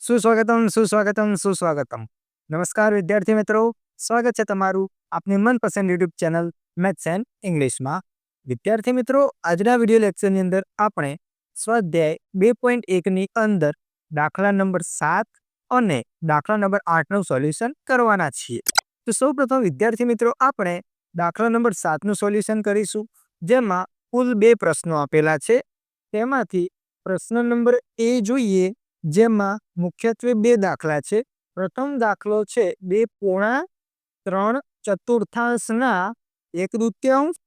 સુસ્વાગતમ, સુસ્વાગતમ, સુસ્વાગતમ. નમસ્કાર વિદ્યાર્થી મિત્રો, સ્વાગત છે તમારું આપની મનપસંદ યુટ્યુબ ચેનલ મેથ્સ એન્ડ ઇંગ્લિશમાં. વિદ્યાર્થી મિત્રો, આજના વિડીયો લેક્ચરની અંદર આપણે સ્વાધ્યાય 2.1ની અંદર દાખલા નંબર 7 અને દાખલા નંબર 8નું સોલ્યુશન કરવાના છીએ. તો સૌપ્રથમ વિદ્યાર્થી મિત્રો, આપણે દાખલા નંબર 7નું સોલ્યુશન કરીશું, જેમાં કુલ 2 પ્રશ્નો આપેલા છે. તેમાંથી પ્રશ્ન નંબર એ જોઈએ, જેમાં મુખ્યત્વે 2 દાખલા છે. પ્રથમ દાખલો છે 2.3 1 તૃતીયાંશ.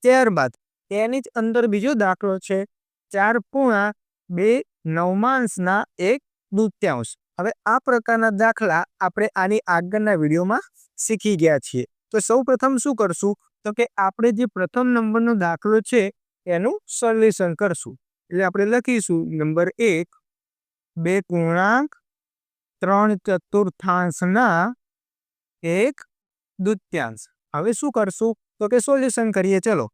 ત્યારબાદ તેની જ અંદર બીજો દાખલો છે 4.2 1 તૃતીયાંશ. હવે આ પ્રકારના દાખલા આપણે આની આગળના વિડીયોમાં શીખી ગયા છીએ. તો સૌ પ્રથમ શું કરશું, તો કે આપણે જે પ્રથમ નંબરનો દાખલો છે એનું સોલ્યુશન કરશું. એટલે આપણે લખીશું નંબર 1 2.3 1 તૃતીયાંશ. હવે શું કરશું, તો કે સોલ્યુશન કરીએ. ચલો,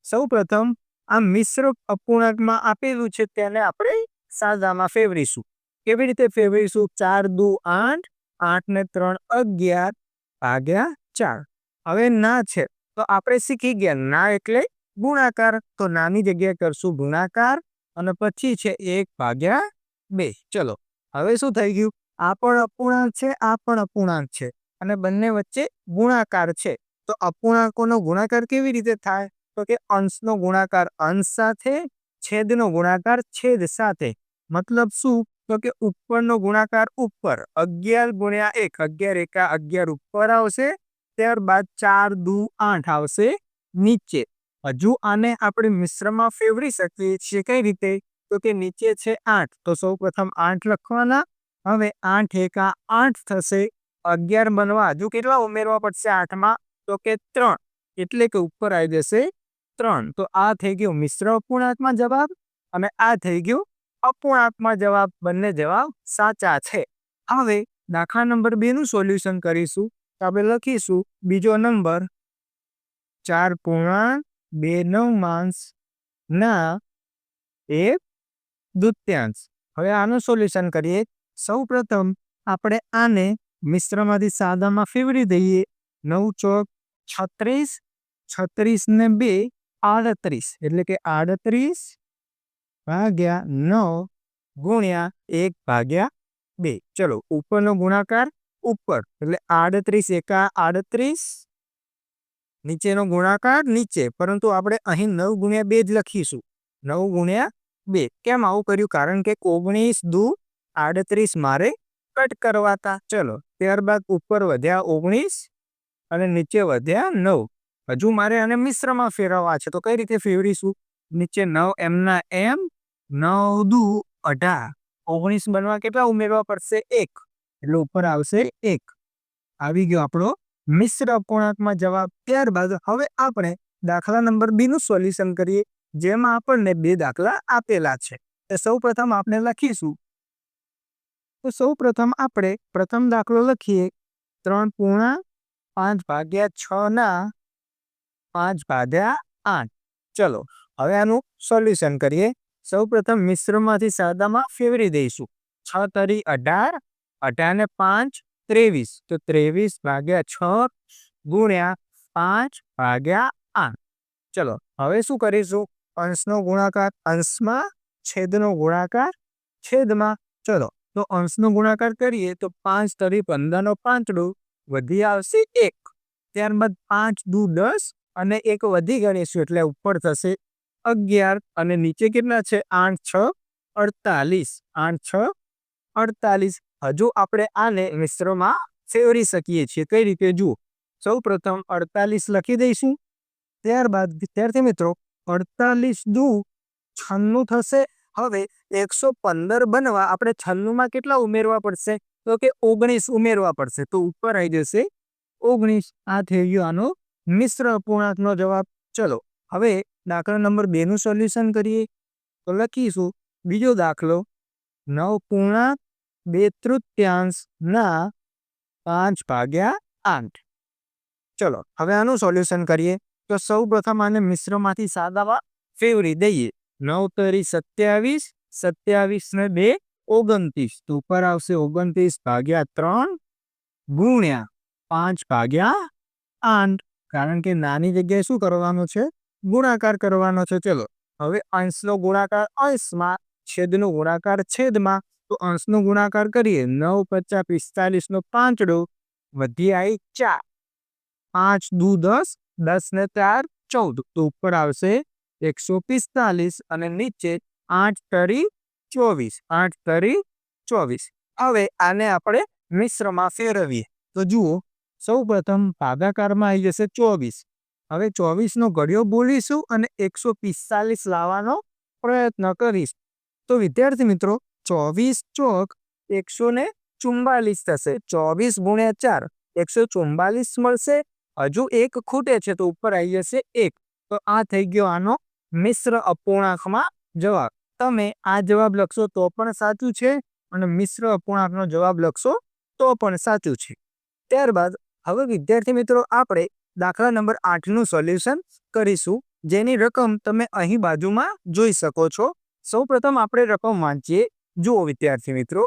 સૌ પ્રથમ આ મિશ્ર અપૂર્ણાંકમાં આપેલું છે તેને આપણે સાદામાં ફેરવીશું. કેવી રીતે ફેરવીશું? 4 દુ 8, 8 ને 3 11 ભાગ્યા 4. હવે ના છે તો આપણે શીખી ગયા, ના એટલે ગુણાકાર, તો નાની જગ્યાએ કરશું ગુણાકાર અને પછી છે 1/2. ચલો, હવે શું થઈ ગયું? આ પણ અપૂર્ણાંક છે, આ પણ અપૂર્ણાંક છે અને બંને વચ્ચે ગુણાકાર છે. તો અપૂર્ણાંકોનો ગુણાકાર કેવી રીતે થાય? તો કે અંશનો ગુણાકાર અંશ સાથે, છેદનો ગુણાકાર છેદ સાથે. મતલબ શું? તો કે ઉપરનો ગુણાકાર ઉપર 11 ગુણ્યા 1, 11 એકા 11 ઉપર આવશે. ત્યારબાદ 4 દુ 8 આવશે નીચે. હજુ આને આપણે મિશ્રમાં ફેરવી શકીએ છીએ. કઈ રીતે? તો કે નીચે છે 8, તો સૌ પ્રથમ 8 લખવાના. હવે 8 એકા 8 થશે. 11 બનવા હજુ કેટલા ઉમેરવા પડશે 8માં? તો કે 3, એટલે કે ઉપર આવી જશે 3. તો આ થઈ ગયો મિશ્ર અપૂર્ણાંકમાં જવાબ અને આ થઈ ગયું અપૂર્ણાંકમાં જવાબ. બંને જવાબ સાચા છે. હવે દાખલા નંબર 2 નું સોલ્યુશન કરીશું. તો આપણે લખીશું બીજો નંબર 4.29 1 તૃતીયાંશ. હવે આનું સોલ્યુશન કરીએ. સૌ પ્રથમ આપણે આને મિશ્રમાંથી સાદામાં ફેરવી દઈએ. 9 ચોક 36, 36 ને 2 38, એટલે કે 38/9 ગુણ્યા 1/2. ચલો, ઉપરનો ગુણાકાર ઉપર એટલે 38 એકા 38, નીચેનો ગુણાકાર નીચે, પરંતુ આપણે અહીં 9 ગુણ્યા 2 જ લખીશું. 9 ગુણ્યા 2. કેમ આવું કર્યું? કારણ કે 19 દુ 38 મારે કટ કરવાતા. ચલો, ત્યારબાદ ઉપર વધ્યા 19 અને નીચે વધ્યા 9. હજુ મારે આને મિશ્રમાં ફેરવવા છે, તો કઈ રીતે ફેરવીશું? નીચે 9 એમના એમ, 9 દુ 18, 19 બનવા કેટલા ઉમેરવા પડશે? 1, એટલે ઉપર આવશે 1. આવી ગયો આપણો મિશ્ર અપૂર્ણાંકમાં જવાબ. ત્યારબાદ હવે આપણે દાખલા નંબર 2 નું સોલ્યુશન કરીએ, જેમાં આપણને 2 દાખલા આપેલા છે. તો સૌ પ્રથમ આપણે લખીશું. તો સૌ પ્રથમ આપણે પ્રથમ દાખલો લખીએ 3.5/6 5/8. ચલો, હવે આનું સોલ્યુશન કરીએ. સૌ પ્રથમ મિશ્રમાંથી સાદામાં ફેરવી દઈશું. 6 તરી 18, 18 ને 5 23, તો 23/6 ગુણ્યા 5/8. ચલો, હવે શું કરીશું? અંશનો ગુણાકાર અંશમાં, છેદનો ગુણાકાર છેદમાં. ચલો, તો અંશનો ગુણાકાર કરીએ તો 5 તરી 15 નો 5 વધી આવશે 1. ત્યારબાદ 5 દુ 10 અને 1 વધી ગણીશું એટલે ઉપર થશે 11 અને નીચે કેટલા છે? 8 6 48, 8 6 48. હજુ આપણે આને મિશ્રમાં ફેરવી શકીએ છીએ. કઈ રીતે? જુઓ, સૌ પ્રથમ 48 લખી દઈશું. ત્યારબાદ વિદ્યાર્થી મિત્રો 48 દુ 96 થશે. હવે 115 બનવા આપણે 96માં કેટલા ઉમેરવા પડશે? તો કે 19 ઉમેરવા પડશે, તો ઉપર આવી જશે 19. આ થઈ ગયો આનો મિશ્ર અપૂર્ણાંકનો જવાબ. ચલો, હવે દાખલા નંબર 2 નું સોલ્યુશન કરીએ. તો લખીશું બીજો દાખલો 9.2 તૃતીયાંશ 5/8. ચલો, હવે આનું સોલ્યુશન કરીએ. તો સૌ પ્રથમ આને મિશ્રમાંથી સાદામાં ફેરવી દઈએ. 9 તરી 27, 27 ને 2 29 તો ઉપર આવશે 29 ભાગ્યા 3 ગુણ્યા 5 ભાગ્યા 8, કારણ કે નાની જગ્યાએ શું કરવાનો છે? ગુણાકાર કરવાનો છે. ચલો હવે અંશનો ગુણાકાર અંશમાં, છેદનો ગુણાકાર છેદમાં. તો અંશનો ગુણાકાર કરીએ. 9 × 5 = 45 નો 5 વધી આવી 4, 5 દુ 10, 10 ને 4 14. તો ઉપર આવશે 145 અને નીચે 8 તરી 24, 8 તરી 24. હવે આને આપણે મિશ્રમાં ફેરવીએ તો જુઓ, સૌ પ્રથમ ભાગાકારમાં આવી જશે 24. હવે 24 નો ઘડિયો બોલીશું અને 145 લાવવાનો પ્રયત્ન કરીશું. તો વિદ્યાર્થી મિત્રો 24 ચોક 144 થશે. 24 ગુણ્યા 4 144 મળશે. હજુ એક ખૂટે છે તો ઉપર આવી જશે 1. તો આ થઈ ગયો આનો મિશ્ર અપૂર્ણાંકમાં જવાબ. તમે આ જવાબ લખશો તો પણ સાચું છે અને મિશ્ર અપૂર્ણાંકનો જવાબ લખશો તો પણ સાચું છે. ત્યારબાદ હવે વિદ્યાર્થી મિત્રો આપણે દાખલા નંબર 8નું સોલ્યુશન કરીશું, જેની રકમ તમે અહીં બાજુમાં જોઈ શકો છો. સૌપ્રથમ આપણે રકમ વાંચીએ. જુઓ વિદ્યાર્થી મિત્રો,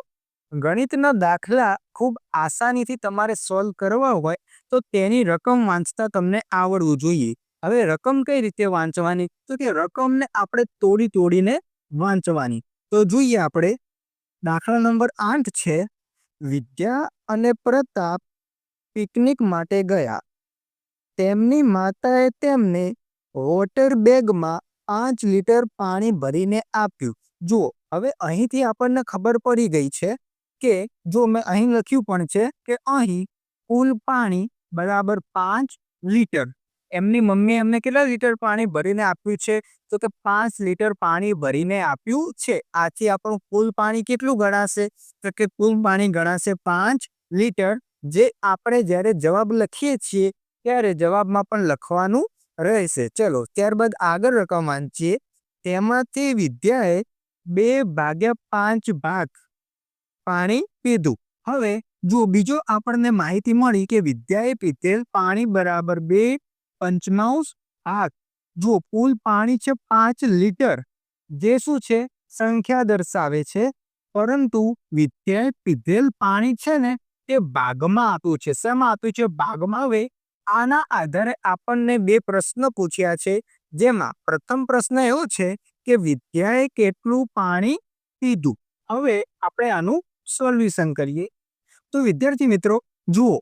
ગણિતના દાખલા ખૂબ આસાનીથી તમારે સોલ્વ કરવા હોય તો તેની રકમ વાંચતા તમને આવડવું જોઈએ. હવે રકમ કઈ રીતે વાંચવાની? તો કે રકમને આપણે તોડીને વાંચવાની. તો જોઈએ આપણે, દાખલા નંબર 8 છે. વિદ્યા અને પ્રતાપ પિકનિક માટે ગયા. તેમની માતાએ તેમને વોટર બેગમાં 5 લીટર પાણી ભરીને આપ્યું. જુઓ, હવે અહીંથી આપણને ખબર પડી ગઈ છે કે જો મેં અહીં લખ્યું પણ છે કે અહીં કુલ પાણી બરાબર 5 લીટર. એમની મમ્મીએ એમને કેટલા લીટર પાણી ભરીને આપ્યું છે? તો કે 5 લીટર પાણી ભરીને આપ્યું છે. આથી આપણું કુલ પાણી કેટલું ગણાશે? તો કે કુલ પાણી ગણાશે 5 લીટર, જે આપણે જ્યારે જવાબ લખીએ છીએ ત્યારે જવાબમાં પણ લખવાનું રહેશે. ચલો ત્યારબાદ આગળ રકમ વાંચીએ. તેમાંથી વિદ્યાએ 2/5 ભાગ પાણી પીધું. હવે જો બીજો આપણને માહિતી મળી કે વિદ્યાએ પીધેલ પાણી બરાબર 2/5 ભાગ. જો કુલ પાણી છે 5 લીટર, જે શું છે? સંખ્યા દર્શાવે છે. પરંતુ વિદ્યાએ પીધેલ પાણી છે ને તે ભાગમાં આપ્યું છે. શેમાં આપ્યું છે? ભાગમાં. હવે આના આધારે આપણને 2 પ્રશ્ન પૂછ્યા છે, જેમાં પ્રથમ પ્રશ્ન એવો છે કે વિદ્યાએ કેટલું પાણી પીધું. હવે આપણે આનું સોલ્યુશન કરીએ. તો વિદ્યાર્થી મિત્રો જુઓ,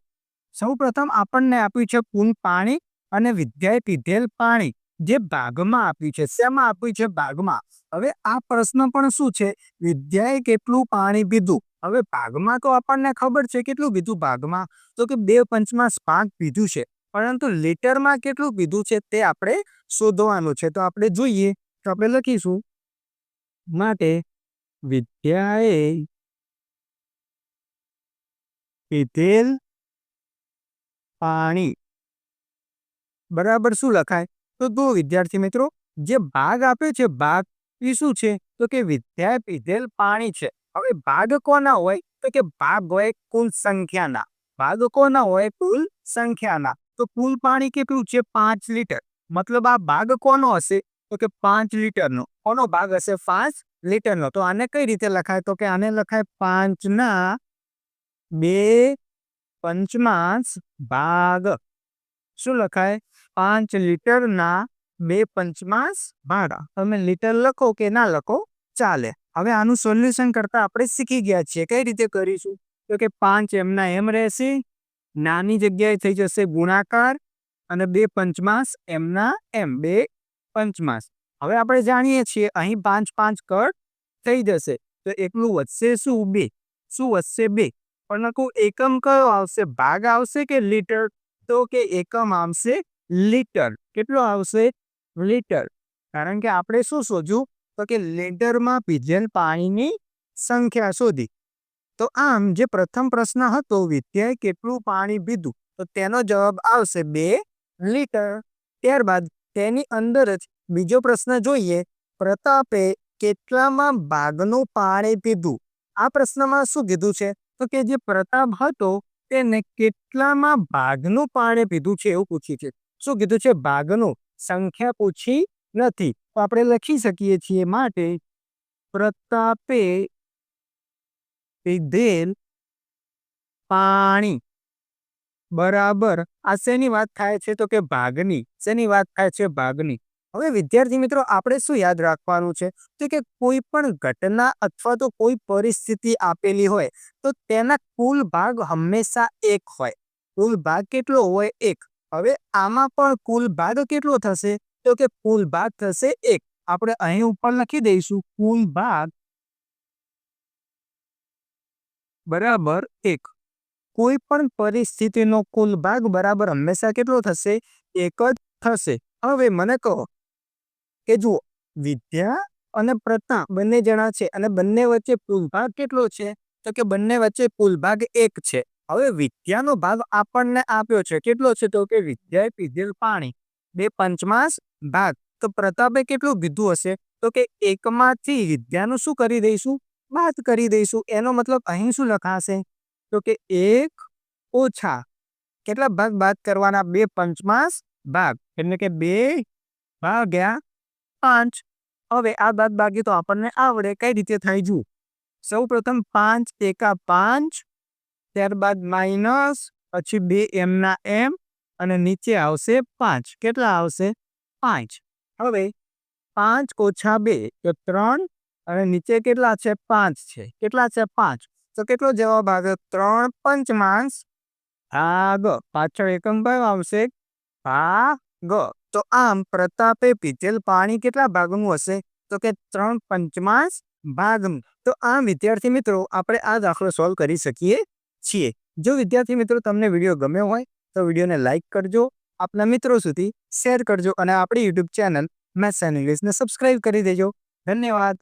સૌપ્રથમ આપણને આપ્યું છે કુલ પાણી અને વિદ્યાએ પીધેલ પાણી, જે ભાગમાં આપ્યું છે. શેમાં આપ્યું છે? ભાગમાં. હવે આ પ્રશ્ન પણ શું છે? વિદ્યાએ કેટલું પાણી પીધું. હવે ભાગમાં તો આપણને ખબર છે કેટલું પીધું ભાગમાં, તો કે 2/5 ભાગ પીધું છે. પરંતુ લીટરમાં કેટલું પીધું છે તે આપણે શોધવાનું છે. તો આપણે જોઈએ, તો આપણે લખીશું, માટે વિદ્યાએ પીધેલ પાણી બરાબર શું લખાય? તો જો વિદ્યાર્થી મિત્રો, જે ભાગ આપ્યો છે, ભાગ એ શું છે? તો કે વિદ્યાએ પીધેલ પાણી છે. હવે ભાગ કોના હોય? તો કે ભાગ હોય કુલ સંખ્યાના. ભાગ કોના હોય? કુલ સંખ્યાના. તો કુલ પાણી કેટલું છે? 5 લીટર. મતલબ આ ભાગ કોનો હશે? તો કે 5 લીટરનો. કોનો ભાગ હશે? 5 લીટરનો. તો આને કઈ રીતે લખાય? તો કે આને લખાય 5 ના 2/5 ભાગ. શું લખાય? 5 લીટરના 2/5 ભાગ. તમે લીટર લખો કે ના લખો ચાલે. હવે આનું સોલ્યુશન કરતા આપણે શીખી ગયા છીએ. કઈ રીતે કરીશું? તો કે 5 એમના એમ રહેશે, નાની જગ્યાએ થઈ જશે ગુણાકાર, અને 2/5 એમના એમ 2/5. હવે આપણે જાણીએ છીએ અહીં 5 કટ થઈ જશે તો એકલું વધશે શું? 2. શું વધશે? 2. પણ એકમ કયો આવશે? ભાગ આવશે કે લીટર? તો કે એકમ આવશે લીટર. કેટલો આવશે? લીટર. કારણ કે આપણે શું શોધ્યું? તો કે લીટરમાં પીધેલ પાણીની સંખ્યા શોધી. તો આમ જે પ્રથમ પ્રશ્ન હતો, વિદ્યાએ કેટલું પાણી પીધું, તો તેનો જવાબ આવશે 2 લીટર. ત્યારબાદ તેની અંદર જ બીજો પ્રશ્ન જોઈએ, પ્રતાપે કેટલામાં ભાગનું પાણી પીધું. આ પ્રશ્નમાં શું કીધું છે? તો કે જે પ્રતાપ હતો તેને કેટલામાં ભાગનું પાણી પીધું છે એવું પૂછ્યું છે. શું કીધું છે? ભાગનું. સંખ્યા પૂછી નથી. તો આપણે લખી શકીએ છીએ, માટે પ્રતાપે પીધેલ પાણી બરાબર આ શેની વાત થાય છે? તો કે ભાગની. શેની વાત થાય છે? ભાગની. હવે વિદ્યાર્થી મિત્રો આપણે શું યાદ રાખવાનું છે? તો કે કોઈ પણ ઘટના અથવા તો કોઈ પરિસ્થિતિ આપેલી હોય તો તેના કુલ ભાગ હંમેશા એક હોય. કુલ ભાગ કેટલો હોય? એક. હવે આમાં પણ કુલ ભાગ કેટલો થશે? તો કે કુલ ભાગ થશે એક. આપણે અહીં ઉપર લખી દઈશું કુલ ભાગ બરાબર એક. કોઈ પણ પરિસ્થિતિનો કુલ ભાગ બરાબર હંમેશા કેટલો થશે? એક જ થશે. હવે મને કહો કે જુઓ વિદ્યા અને પ્રતાપ બંને જણા છે અને બંને વચ્ચે કુલ ભાગ કેટલો છે? તો કે બંને વચ્ચે કુલ ભાગ એક છે. હવે વિદ્યાનો ભાગ આપણને આપ્યો છે કેટલો છે? તો કે વિદ્યાએ પીધેલ પાણી 2/5 ભાગ. તો પ્રતાપે કેટલું પીધું હશે? તો કે એકમાંથી વિદ્યાનું શું કરી દઈશું? બાદ કરી દઈશું. એનો મતલબ અહીં શું લખાશે? તો કે 1 ઓછા કેટલા ભાગ બાદ કરવાના? 2/5 ભાગ એટલે કે 2/5. હવે આ બાદ બાકી તો આપણને આવડે કઈ રીતે થાય જુઓ. સૌ પ્રથમ 5 એકા 5, ત્યારબાદ માઇનસ, પછી 2 એમના એમ અને નીચે આવશે 5. કેટલા આવશે? 5. હવે 5 ઓછા 2 તો 3 અને નીચે કેટલા છે? 5 છે. કેટલા છે? 5. તો કેટલો જવાબ આવે? 3/5 ભાગ. પાછળ એકમ કયો આવશે? ભાગ. તો આમ પ્રતાપે પીધેલ પાણી કેટલા ભાગનું હશે? તો કે 3/5 ભાગનું. તો આમ વિદ્યાર્થી મિત્રો આપણે આ દાખલો સોલ્વ કરી શકીએ છીએ. જો વિદ્યાર્થી મિત્રો તમને વિડીયો ગમ્યો હોય તો વિડીયોને લાઈક કરજો, આપના મિત્રો સુધી શેર કરજો અને આપણી યુટ્યુબ ચેનલ મેથ્સ એન્ડ ઇંગ્લિશને સબસ્ક્રાઇબ કરી દેજો. ધન્યવાદ.